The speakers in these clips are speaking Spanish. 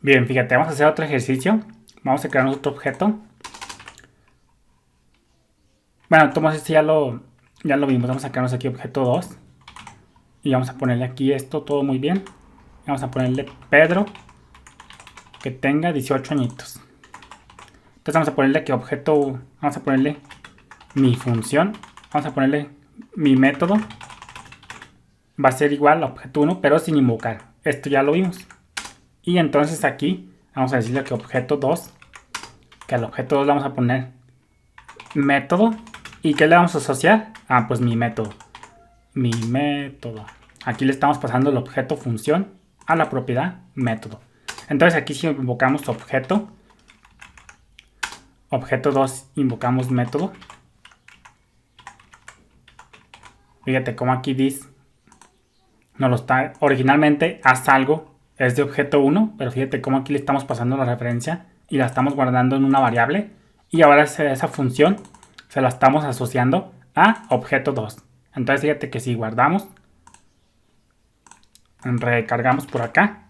Bien, fíjate, vamos a hacer otro ejercicio. Vamos a crear otro objeto. Bueno, Tomás, este ya lo vimos. Vamos a crearnos aquí objeto 2. Y vamos a ponerle aquí esto todo muy bien. Vamos a ponerle Pedro, que tenga 18 añitos. Entonces vamos a ponerle que objeto, vamos a ponerle mi función. Vamos a ponerle mi método. Va a ser igual a objeto 1, pero sin invocar. Esto ya lo vimos. Y entonces aquí vamos a decirle que objeto 2, que al objeto 2 le vamos a poner método. ¿Y qué le vamos a asociar? Ah, pues mi método. Mi método. Aquí le estamos pasando el objeto función a la propiedad método. Entonces aquí si invocamos objeto, objeto 2 invocamos método. Fíjate cómo aquí dice, no lo está, originalmente haz algo es de objeto 1, pero fíjate cómo aquí le estamos pasando la referencia y la estamos guardando en una variable. Y ahora esa función se la estamos asociando a objeto 2. Entonces fíjate que si guardamos, recargamos por acá,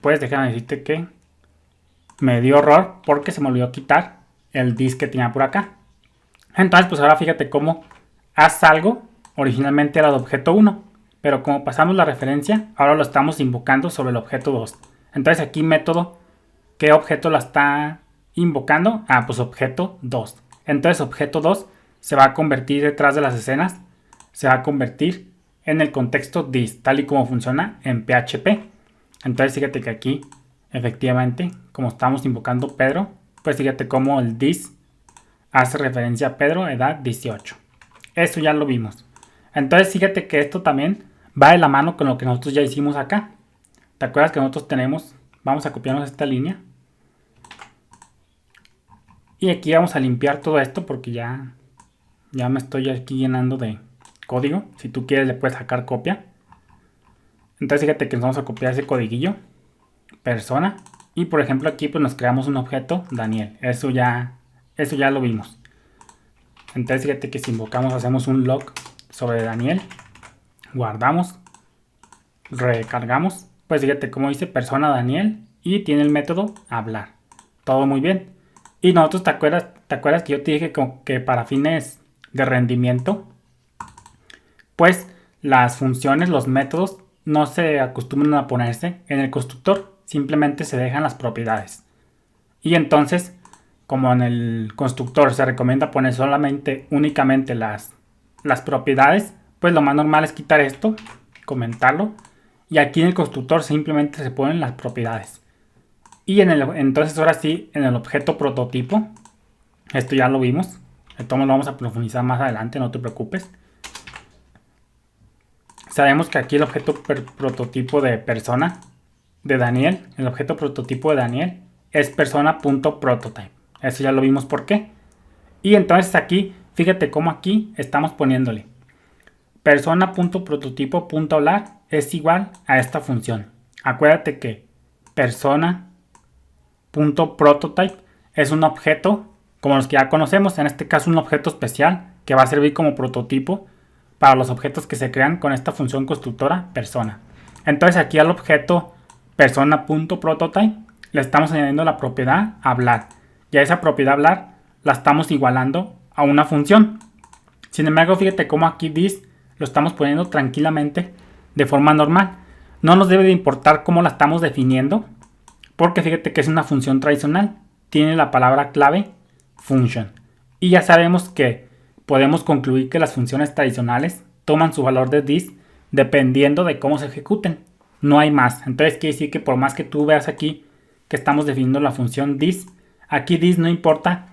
pues déjame decirte que me dio error porque se me olvidó quitar el disk que tenía por acá. Entonces pues ahora fíjate cómo haz algo originalmente era de objeto 1, pero como pasamos la referencia, ahora lo estamos invocando sobre el objeto 2. Entonces aquí método, ¿qué objeto la está invocando? Ah, pues objeto 2. Entonces objeto 2 se va a convertir detrás de las escenas, se va a convertir en el contexto this, tal y como funciona en PHP. Entonces fíjate que aquí, efectivamente, como estamos invocando Pedro, pues fíjate cómo el this hace referencia a Pedro, edad 18. Eso ya lo vimos. Entonces fíjate que esto también va de la mano con lo que nosotros ya hicimos acá. ¿Te acuerdas que nosotros tenemos? Vamos a copiarnos esta línea. Y aquí vamos a limpiar todo esto porque ya me estoy aquí llenando de código. Si tú quieres le puedes sacar copia. Entonces fíjate que nos vamos a copiar ese codiguillo. Persona. Y por ejemplo aquí pues nos creamos un objeto Daniel. Eso ya lo vimos. Entonces fíjate que si invocamos hacemos un log sobre Daniel. Guardamos. Recargamos. Pues fíjate cómo dice persona Daniel. Y tiene el método hablar. Todo muy bien. Y nosotros, ¿te acuerdas que yo te dije que para fines de rendimiento, pues las funciones, los métodos, no se acostumbran a ponerse en el constructor, simplemente se dejan las propiedades. Y entonces, como en el constructor se recomienda poner únicamente las propiedades, pues lo más normal es quitar esto, comentarlo, y aquí en el constructor simplemente se ponen las propiedades. Y entonces ahora sí, en el objeto prototipo, esto ya lo vimos. Esto lo vamos a profundizar más adelante, no te preocupes. Sabemos que aquí el objeto prototipo de persona de Daniel, el objeto prototipo de Daniel, es persona.prototype. Eso ya lo vimos por qué. Y entonces aquí, fíjate cómo aquí estamos poniéndole persona.prototipo.hablar es igual a esta función. Acuérdate que persona.prototype es un objeto como los que ya conocemos, en este caso un objeto especial que va a servir como prototipo para los objetos que se crean con esta función constructora persona. Entonces aquí al objeto persona.prototype le estamos añadiendo la propiedad hablar, y a esa propiedad hablar la estamos igualando a una función. Sin embargo, fíjate cómo aquí this lo estamos poniendo tranquilamente de forma normal. No nos debe de importar cómo la estamos definiendo, porque fíjate que es una función tradicional. Tiene la palabra clave function. Y ya sabemos que podemos concluir que las funciones tradicionales toman su valor de this dependiendo de cómo se ejecuten. No hay más. Entonces quiere decir que por más que tú veas aquí que estamos definiendo la función this, aquí this no importa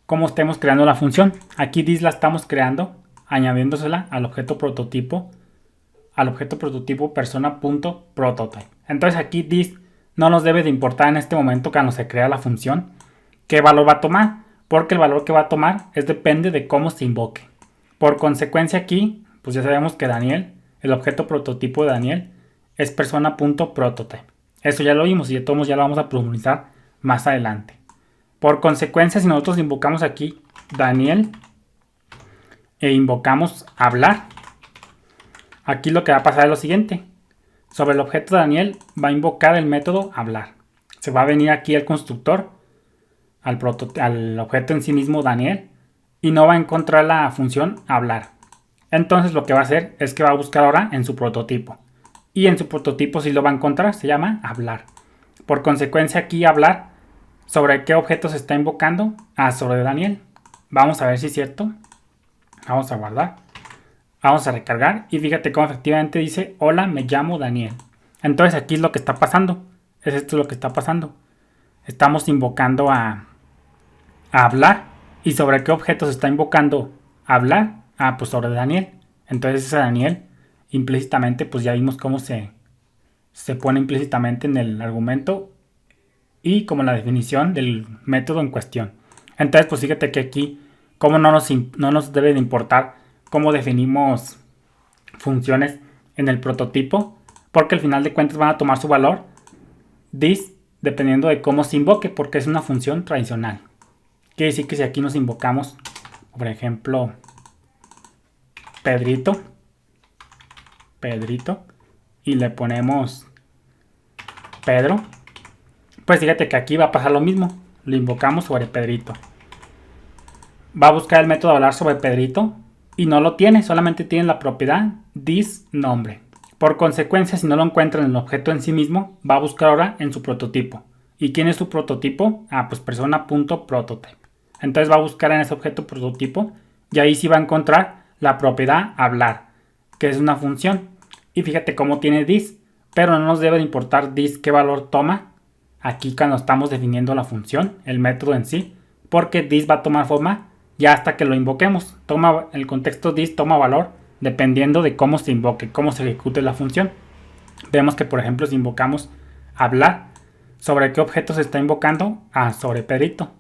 cómo estemos creando la función. Aquí this la estamos creando añadiéndosela al objeto prototipo persona.prototype. Entonces aquí this no nos debe de importar en este momento cuando se crea la función qué valor va a tomar, porque el valor que va a tomar depende de cómo se invoque. Por consecuencia aquí, pues ya sabemos que Daniel, el objeto prototipo de Daniel, es persona.prototype. Eso ya lo vimos y de todos modos ya lo vamos a profundizar más adelante. Por consecuencia, si nosotros invocamos aquí Daniel e invocamos hablar, aquí lo que va a pasar es lo siguiente. Sobre el objeto Daniel va a invocar el método hablar. Se va a venir aquí el constructor, al objeto en sí mismo Daniel, y no va a encontrar la función hablar. Entonces lo que va a hacer es que va a buscar ahora en su prototipo. Y en su prototipo sí lo va a encontrar, se llama hablar. Por consecuencia aquí hablar, ¿sobre qué objeto se está invocando? Sobre Daniel. Vamos a ver si es cierto. Vamos a guardar. Vamos a recargar y fíjate cómo efectivamente dice hola, me llamo Daniel. Entonces aquí es lo que está pasando. Es esto lo que está pasando. Estamos invocando a hablar. ¿Y sobre qué objeto se está invocando hablar? Pues sobre Daniel. Entonces ese Daniel implícitamente pues ya vimos cómo se pone implícitamente en el argumento y como la definición del método en cuestión. Entonces pues fíjate que aquí como no nos debe de importar cómo definimos funciones en el prototipo, porque al final de cuentas van a tomar su valor this dependiendo de cómo se invoque, porque es una función tradicional. Quiere decir que si aquí nos invocamos, por ejemplo, Pedrito, y le ponemos Pedro, pues fíjate que aquí va a pasar lo mismo. Lo invocamos sobre Pedrito. Va a buscar el método hablar sobre Pedrito y no lo tiene, solamente tiene la propiedad this nombre. Por consecuencia, si no lo encuentra en el objeto en sí mismo, va a buscar ahora en su prototipo. ¿Y quién es su prototipo? Pues persona.prototype. Entonces va a buscar en ese objeto prototipo y ahí sí va a encontrar la propiedad hablar, que es una función. Y fíjate cómo tiene this, pero no nos debe de importar this qué valor toma aquí cuando estamos definiendo la función, el método en sí, porque this va a tomar forma ya hasta que lo invoquemos. El contexto this toma valor dependiendo de cómo se invoque, cómo se ejecute la función. Vemos que por ejemplo si invocamos hablar, ¿sobre qué objeto se está invocando? Sobre Pedrito.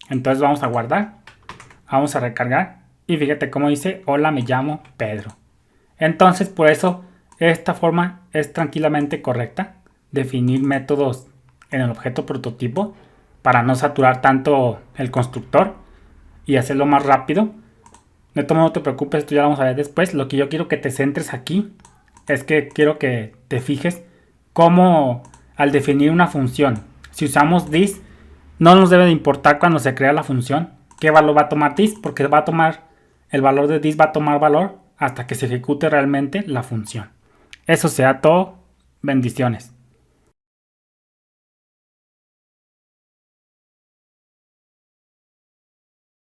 Entonces vamos a guardar, vamos a recargar y fíjate cómo dice hola, me llamo Pedro. Entonces por eso esta forma es tranquilamente correcta, definir métodos en el objeto prototipo para no saturar tanto el constructor y hacerlo más rápido. De todo modo no te preocupes, esto ya lo vamos a ver después. Lo que yo quiero que te centres aquí es que quiero que te fijes cómo al definir una función, si usamos this, no nos debe de importar cuando se crea la función qué valor va a tomar this, porque va a tomar el valor de this, va a tomar valor hasta que se ejecute realmente la función. Eso sea todo. Bendiciones.